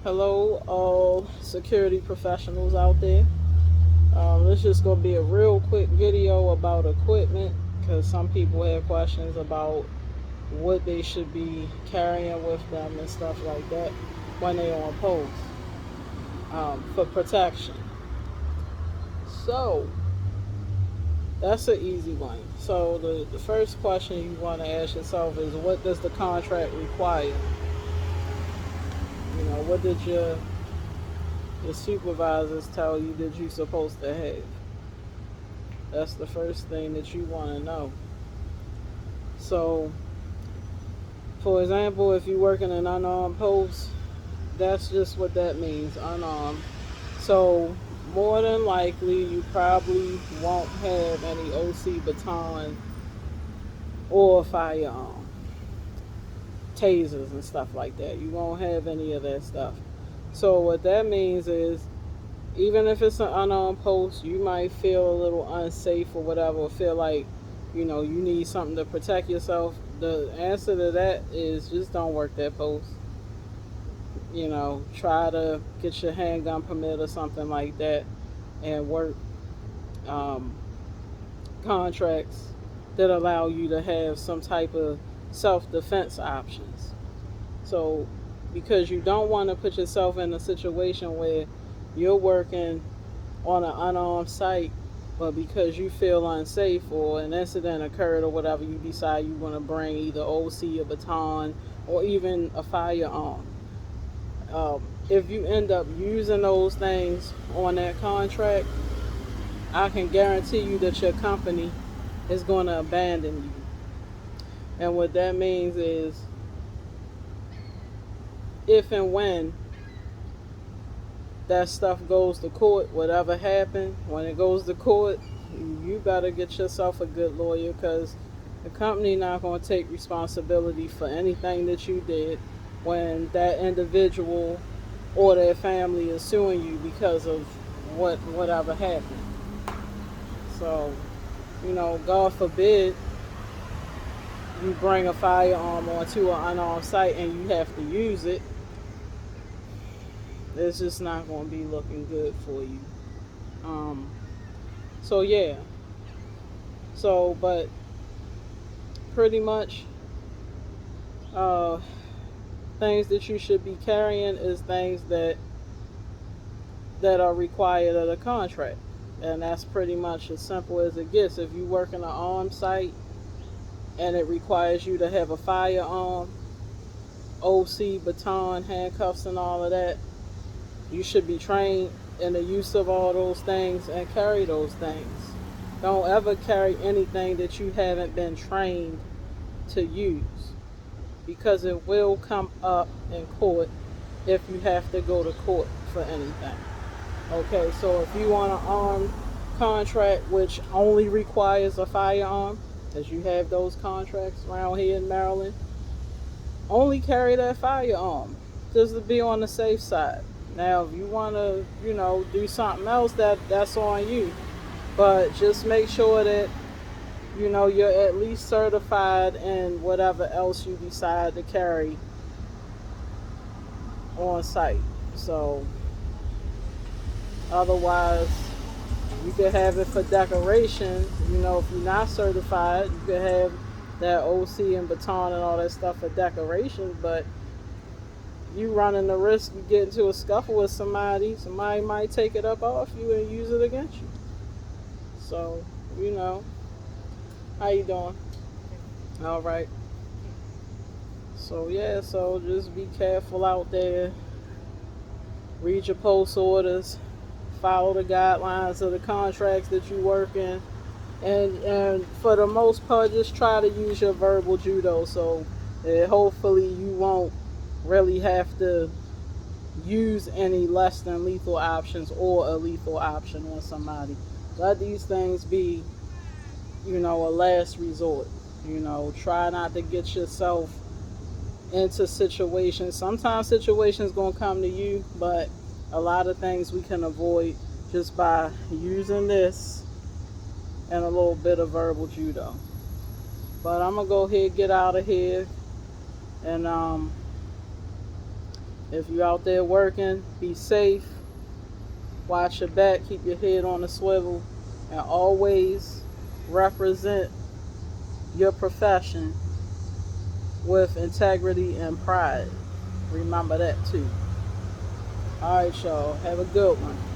Hello, all security professionals out there. This just gonna be a real quick video about equipment because some people have questions about what they should be carrying with them and stuff like that when they're on post for protection. So that's an easy one. So the first question you want to ask yourself is, what does the contract require? What did your supervisors tell you that you're supposed to have? That's the first thing that you want to know. So, for example, if you're working an unarmed post, that's just what that means, unarmed. So, more than likely, you probably won't have any OC baton or firearm, tasers and stuff like that. You won't have any of that stuff. So, what that means is, even if it's an unarmed post, you might feel a little unsafe or whatever, or feel like, you need something to protect yourself. The answer to that is just don't work that post. Try to get your handgun permit or something like that and work um, contracts that allow you to have some type of self-defense options. So, because you don't want to put yourself in a situation where you're working on an unarmed site, but because you feel unsafe or an incident occurred or whatever, you decide you want to bring either OC, a baton, or even a firearm. If you end up using those things on that contract, I can guarantee you that your company is going to abandon you. And what that means is, if and when that stuff goes to court, whatever happened, when it goes to court, you better get yourself a good lawyer, because the company not going to take responsibility for anything that you did when that individual or their family is suing you because of whatever happened. So, God forbid you bring a firearm onto an unarmed site and you have to use it. It's just not going to be looking good for you. Um, so yeah. But pretty much, uh, things that you should be carrying is things that are required of the contract, and that's pretty much as simple as it gets. If you work in an armed site and it requires you to have a firearm, OC, baton, handcuffs, and all of that, you should be trained in the use of all those things and carry those things. Don't ever carry anything that you haven't been trained to use, because it will come up in court if you have to go to court for anything. Okay, so if you want an armed contract which only requires a firearm, as you have those contracts around here in Maryland, only carry that firearm just to be on the safe side. Now, if you want to, do something else, that's on you. But just make sure that, you're at least certified in whatever else you decide to carry on site. So, otherwise, you could have it for decoration. If you're not certified, you could have that OC and baton and all that stuff for decoration, but you running the risk of getting into a scuffle with somebody. Somebody might take it up off you and use it against you. So, how you doing? All right. So yeah, so just be careful out there. Read your post orders. Follow the guidelines of the contracts that you work in. And for the most part, just try to use your verbal judo, so hopefully you won't really have to use any less than lethal options or a lethal option on somebody. Let these things be, a last resort. Try not to get yourself into situations. Sometimes situations gonna come to you, but a lot of things we can avoid just by using this and a little bit of verbal judo. But I'm gonna go ahead and get out of here, and If you're out there working, be safe, watch your back, keep your head on a swivel, and always represent your profession with integrity and pride. Remember that too. All right, y'all. Have a good one.